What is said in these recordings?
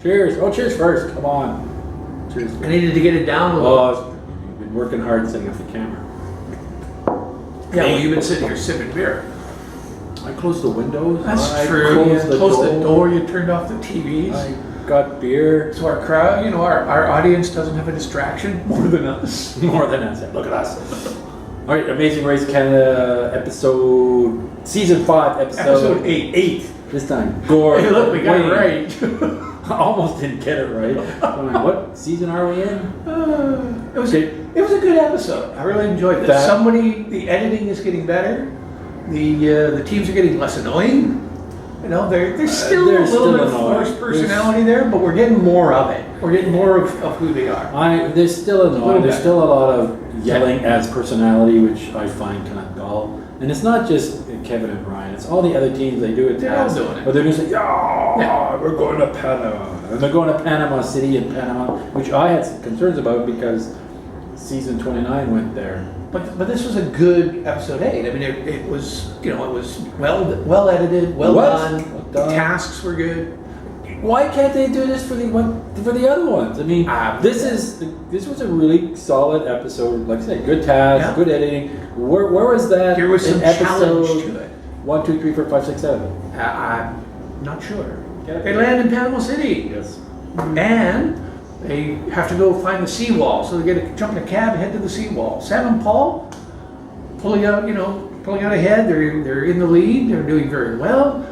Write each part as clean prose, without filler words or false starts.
Cheers. Oh, cheers first. Come on. Cheers. I needed to get it down a little. Oh, you've been working hard setting up the camera. Yeah, well, you've been sitting here sipping beer. I closed the windows. That's true. You closed the door. You turned off the TVs. I got beer. So our crowd, our audience doesn't have a distraction more than us. More than us. Look at us. All right, Amazing Race Canada season 5, Episode 8. 8 this time. Gord. Hey, look, we got Wayne. it right. I almost didn't get it right. I'm like, what season are we in? It was a good episode. I really enjoyed it. The editing is getting better. The teams are getting less annoying. There's still a little bit of forced personality there, but we're getting more of it. We're getting more of who they are. There's still annoying. There's still a lot of yelling as personality, which I find kind of dull. And it's not just Kevin and Ryan. It's all the other teams. They do it. They're all doing it. But they're just like, we're going to Panama. And they're going to Panama City in Panama, which I had some concerns about because season 29 went there. But this was a good episode 8. I mean, it was well edited, well done. The tasks were good. Why can't they do this for the other ones? I mean, this was a really solid episode. Like I said, good tasks, good editing. Where was that? There was some challenge to it. 1, 2, 3, 4, 5, 6, 7. I'm not sure. Yeah. They land in Panama City. Yes. And they have to go find the seawall, so they get to jump in a cab and head to the seawall. Sam and Paul pulling out ahead. They're in the lead. They're doing very well.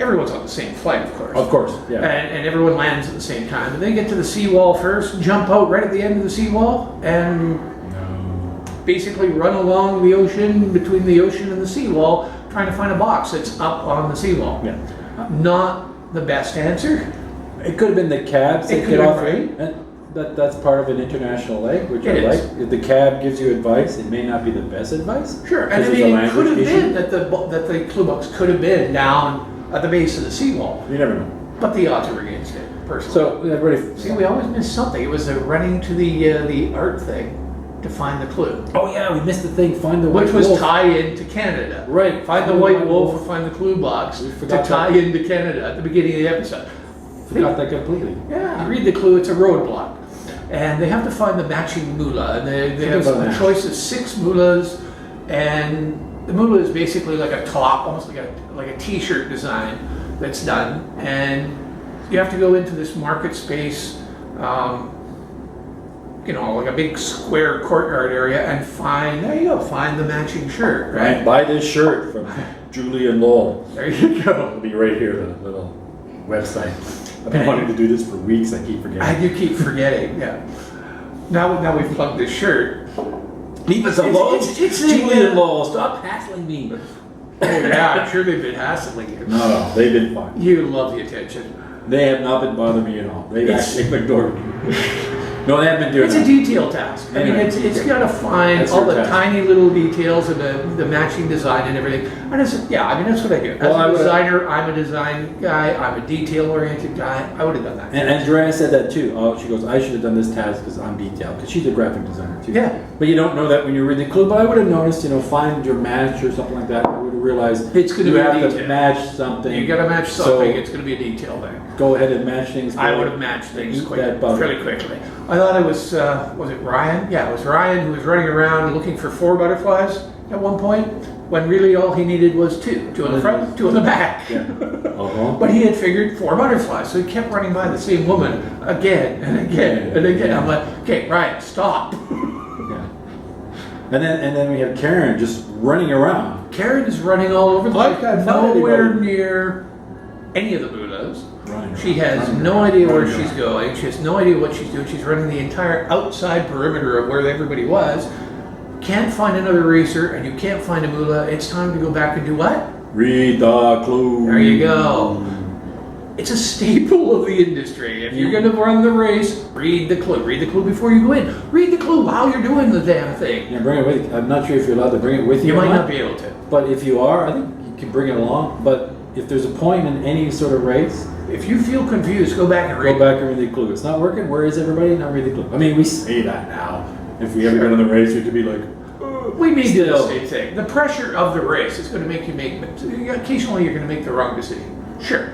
Everyone's on the same flight, of course. Of course, yeah. And everyone lands at the same time. And they get to the seawall first, jump out right at the end of the seawall, and basically run along the ocean, between the ocean and the seawall, trying to find a box that's up on the seawall. Yeah. Not the best answer. It could have been the cabs that get off. Right. And that's part of an international leg, which It I is. like. If the cab gives you advice, it may not be the best advice. Sure, and I mean, it could have been that the clue box could have been down at the base of the seawall. You never know. But the odds are against it, personally. So everybody. See, we always miss something. It was the running to the art thing to find the clue. Oh yeah, we missed the thing. Find the white Which was wolf. tie into Canada. Right. Find the white wolf or find the clue box We to forgot tie that. into Canada at the beginning of the episode. Forgot that completely. Yeah, you read the clue, it's a roadblock. And they have to find the matching moolah. And they have a choice of 6 moolahs. And the moolah is basically like a top, almost like a t-shirt design that's done. And you have to go into this market space, like a big square courtyard area and find the matching shirt, right? Buy this shirt from Julie and Lowell. There you go. It'll be right here, the little website. I've been wanting to do this for weeks. I keep forgetting. I do keep forgetting. Yeah. Now we've plugged this shirt. Leave us alone. It's Julie and Lowell. Stop hassling me. Oh yeah, I'm sure they've been hassling you. No, they've been fine. You love the attention. They have not been bothering me at all. They've actually ignored me. No, they haven't been doing It's that. a detail task. I mean, it's got to find That's all their the task. tiny little details of the matching design and everything. And that's what I do. As a designer, I'm a design guy. I'm a detail-oriented guy. I would have done that. And Andrea said that too. Oh, she goes, I should have done this task because I'm detailed. Because she's a graphic designer too. Yeah. But you don't know that when you read the clue. But I would have noticed, find your match or something like that. I would have realized It's going to you be have detail. to match something. You got to match something. So it's going to be a detail thing. go ahead and match things. I would have matched things Eat that bug. fairly quickly. I thought it was it Ryan? Yeah, it was Ryan who was running around looking for 4 butterflies at one point, when really all he needed was 2. 2 on the front, 2 on the back. Yeah. Uh-huh. But he had figured 4 butterflies, so he kept running by the same woman again and again and again. I'm like, okay, Ryan, stop. Yeah. And then we have Karen just running around. Karen is running all over the Like place, I found nowhere anybody. near any of the Buddhas. Running She around, has running no around, idea where running she's around. going. She has no idea what she's doing. She's running the entire outside perimeter of where everybody was. Can't find another racer, and you can't find a moolah. It's time to go back and do what? Read the clue. There you go. It's a staple of the industry. If you're going to run the race, read the clue. Read the clue before you go in. Read the clue while you're doing the damn thing. Yeah, bring it with you. I'm not sure if you're allowed to bring it with you. You or might not be able to. But if you are, I think you can bring it along. But if there's a point in any sort of race, If you feel confused, go back and read. go back and read the clue. It's not working. Where is everybody? Not read the clue. I mean, we say that now. If we ever get on the race, we could be like, We may do the Still. same thing. The pressure of the race is going to make you occasionally you're going to make the wrong decision. Sure.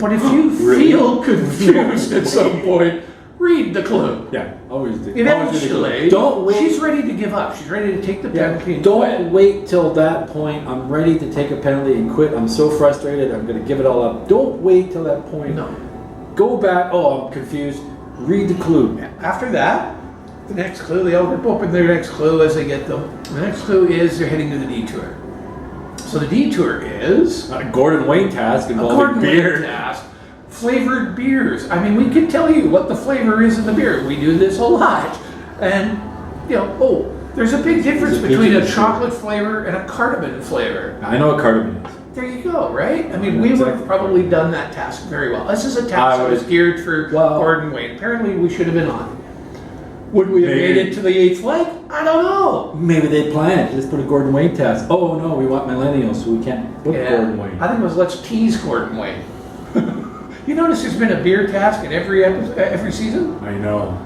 But if you feel confused at some point, read the clue. Yeah, always do. Eventually, Don't wait. she's ready to give up. She's ready to take the penalty. And Don't quit. wait till that point. I'm ready to take a penalty and quit. I'm so frustrated. I'm going to give it all up. Don't wait till that point. No. Go back. Oh, I'm confused. Read the clue. After that, the next clue, they all rip open their next clue as they get them. The next clue is they're heading to the detour. So the detour is A Gord and Wayne task a involving Gord and Wayne beer. task. Flavored beers. I mean, we can tell you what the flavor is in the beer. We do this a lot. And, there's a big difference between a chocolate flavor and a cardamom flavor. I know what cardamom is. There you go, right? I mean, we would have probably done that task very well. This is a task that was geared for Gord and Wayne. Apparently, we should have been on. Would we have made it to the 8th leg? I don't know. Maybe they planned. Let's put a Gord and Wayne task. Oh no, we want millennials, so we can't put Gord and Wayne. I think it was let's tease Gord and Wayne. You notice there's been a beer task in every season? I know.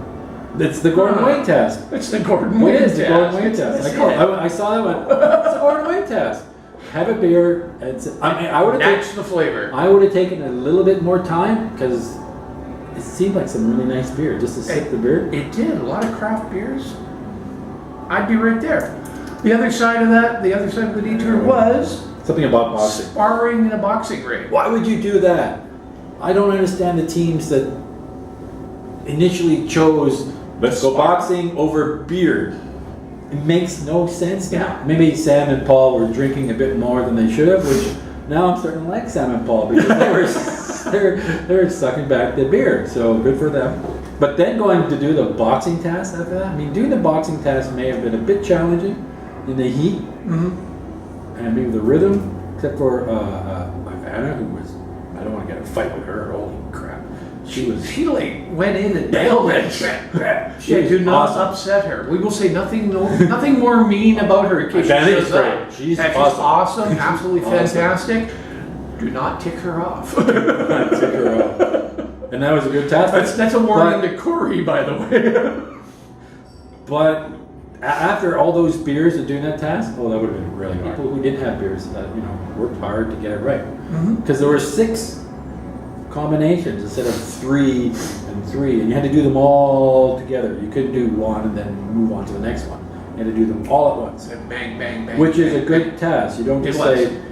It's the Gord and Wayne task. It's the Gord and Wayne task. It is the Gord and Wayne task. I saw that one. It's the Gord and Wayne task. Have a beer. I would have match the flavor. I would have taken a little bit more time because it seemed like some really nice beer just to sip the beer. It did. A lot of craft beers. I'd be right there. The other side of that, the other side of the detour was something about boxing. Sparring in a boxing ring. Why would you do that? I don't understand the teams that initially chose let's go boxing over beer. It makes no sense now. Yeah. Maybe Sam and Paul were drinking a bit more than they should have, which now I'm starting to like Sam and Paul because they were sucking back the beer. So good for them. But then going to do the boxing task after that, I mean, doing the boxing task may have been a bit challenging in the heat and maybe the rhythm, except for Ivana, who was, I don't want to get a fight with her. Holy crap. She like went in and nailed it. Do not upset her. We will say nothing more mean about her in case she shows up. She's awesome, absolutely fantastic. Do not tick her off. Tick her off. And that was a good task. That's a warning to Corey, by the way. But after all those beers and doing that task, that would have been really hard. People who didn't have beers, worked hard to get it right. Because there were 6 combinations instead of 3 and 3, and you had to do them all together. You couldn't do one and then move on to the next one. You had to do them all at once. And bang, bang, bang. Which is a good task. You don't just say,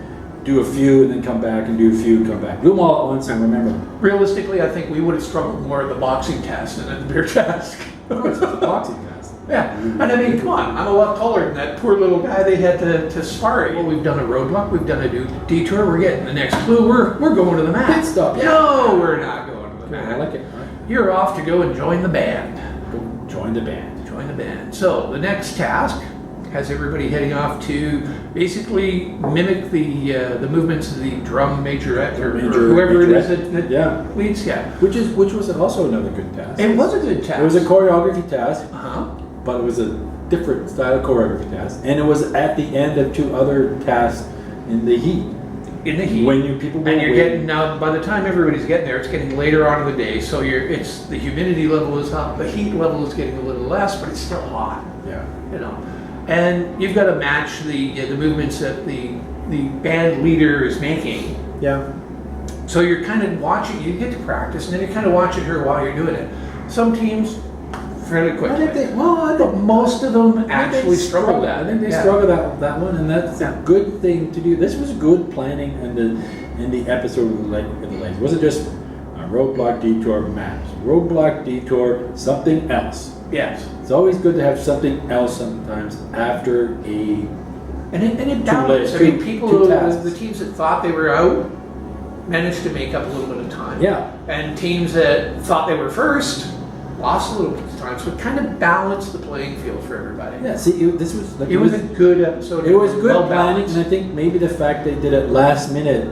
do a few and then come back and do a few and come back. Do them all at once and remember. Realistically, I think we would have struggled more at the boxing task than at the beer task. Of course, it's the boxing task. Yeah, and I mean, come on, I'm a lot taller than that poor little guy they had to spar. Well, we've done a roadblock, we've done a detour, we're getting the next clue, we're going to the mat. Pit stop. No, we're not going to the mat. I like it. You're off to go and join the band. Go join the band. Join the band. So the next task has everybody heading off to basically mimic the movements of the drum majorette or whoever it is that leads. Yeah, which was also another good task. It was a good task. It was a choreography task. Uh-huh. But it was a different style of choreography task, and it was at the end of 2 other tasks in the heat. In the heat, when people and you're getting now. By the time everybody's getting there, it's getting later on in the day, so the humidity level is up, the heat level is getting a little less, but it's still hot. Yeah, and you've got to match the movements that the band leader is making. Yeah. So you're kind of watching. You get to practice, and then you're kind of watching her while you're doing it. Some teams fairly quickly. But most of them actually struggle that. I think they struggle that one, and that's a good thing to do. This was good planning in the episode of the Lakes. It wasn't just a roadblock, detour, maps. Roadblock, detour, something else. Yes. It's always good to have something else sometimes after a... And it balances. I mean, the teams that thought they were out managed to make up a little bit of time. Yeah. And teams that thought they were first lost a little bit of time, so it kind of balanced the playing field for everybody. Yeah, see, this was... It was a good episode. It was good planning, and I think maybe the fact they did it last minute,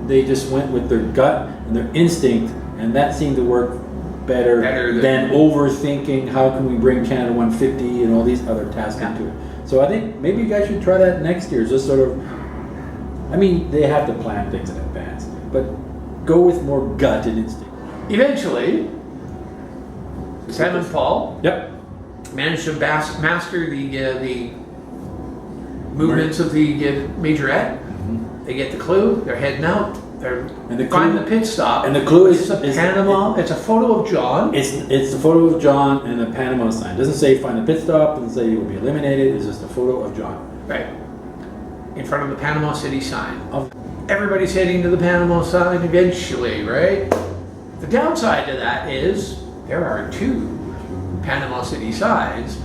they just went with their gut and their instinct, and that seemed to work better than overthinking how can we bring Canada 150 and all these other tasks into it. So I think maybe you guys should try that next year. Just sort of, I mean, they have to plan things in advance, but go with more gut and instinct. Eventually, Sam and Paul managed to master the movements of the majorette. They get the clue, they're heading out, And the find clue- the pit stop. and the clue which is- a is- Panama. It's a photo of John. It's the photo of John and the Panama sign. It doesn't say find the pit stop. Doesn't say you will be eliminated. It's just a photo of John. Right. In front of the Panama City sign. Of- Everybody's heading to the Panama sign eventually, right? The downside to that is there are 2 Panama City signs,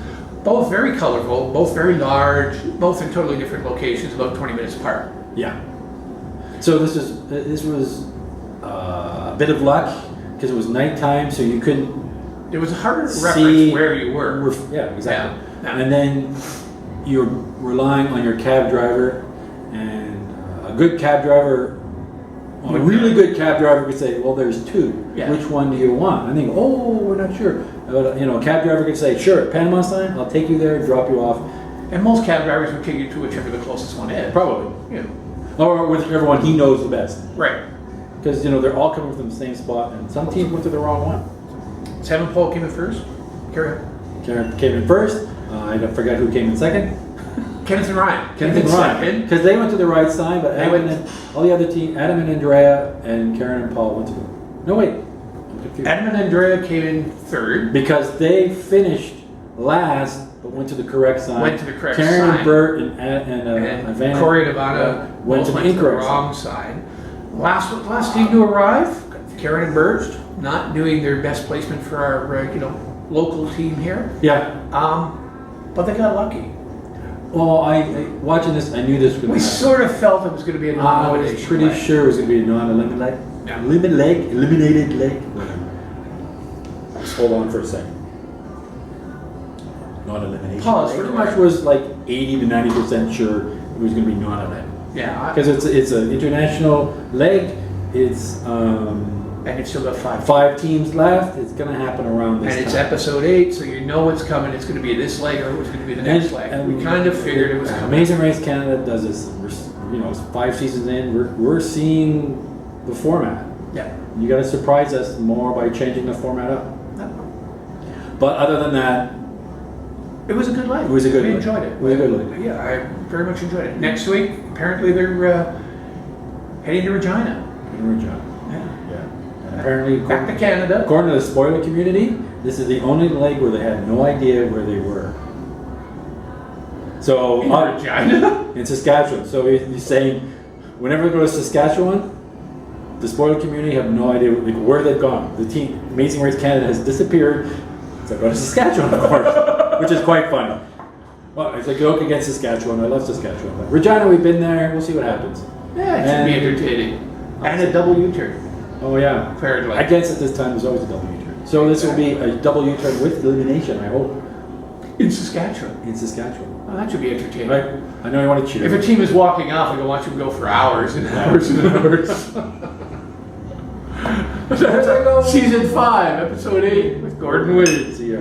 both very colorful, both very large, both in totally different locations, about 20 minutes apart. Yeah. So this was a bit of luck because it was nighttime, so you couldn't It was harder to see reference where you were. Yeah, exactly. Yeah. And then you're relying on your cab driver, and a good cab driver, a really good cab driver could say, well, there's 2. Yeah. Which one do you want? I think, oh, we're not sure. A cab driver could say, sure, Panama sign, I'll take you there, drop you off. And most cab drivers would take you to whichever the closest one is. Probably. Yeah. Or whichever one he knows the best. Right. Because, they're all coming from the same spot, and some teams went to the wrong one. Sam and Paul came in first. Carry on. Karen came in first. I forgot who came in second. Kenneth and Ryan. Kenneth and Ryan. Because they went to the right side, but Adam and all the other team, Adam and Andrea and Karen and Paul went to the... No, wait. I'm confused. Adam and Andrea came in third. Because they finished last, but went to the correct side. Went to the correct Karen side. and Bert and Ivana, Corey and Ivana went to the incorrect wrong side. Last team to arrive, Karen and Bert, not doing their best placement for our local team here. Yeah. But they got lucky. Well, watching this, I knew this was going to We happen. sort of felt it was going to be a I non-elimination. was pretty sure it was going to be a non-eliminated Yeah. eliminated leg. Just hold on for a second. Non-elimination. Pause for Pretty the much was like 80 to 90% sure it was going to be non-eliminated. Yeah. Because it's an international leg. It's And you've still got 5. 5 teams left. It's going to happen around this And it's time. episode 8, so you know what's coming. It's going to be this leg or it was going to be the next leg. We kind of figured it was coming. Amazing Race Canada does this. It's 5 seasons in. We're seeing the format. Yeah. You got to surprise us more by changing the format up. But other than that, It was a good leg. it was a good We leg. enjoyed it. It was a good leg. Yeah, I very much enjoyed it. Next week, apparently they're heading to Regina. Good job. Yeah. Yeah. And apparently, Back to Canada. according to the spoiler community, this is the only leg where they had no idea where they were. So In Regina? in Saskatchewan. So he's saying, whenever they go to Saskatchewan, the spoiler community have no idea where they've gone. The team, Amazing Race Canada, has disappeared. So go to Saskatchewan, of course, which is quite funny. Well, it's a joke against Saskatchewan. I love Saskatchewan. But Regina, we've been there. We'll see what happens. Yeah, it should be entertaining. And a double U-turn. Oh yeah. Declared like Against at this time, there's always a double U-turn. So this will be a double U-turn with elimination, I hope, in Saskatchewan. in Saskatchewan. Well, that should be entertaining. Right? I know you want to cheer. If a team is walking off, we don't want you to go for hours and hours and hours. There they go. Season 5, episode 8 with Gord and Wayne. See ya.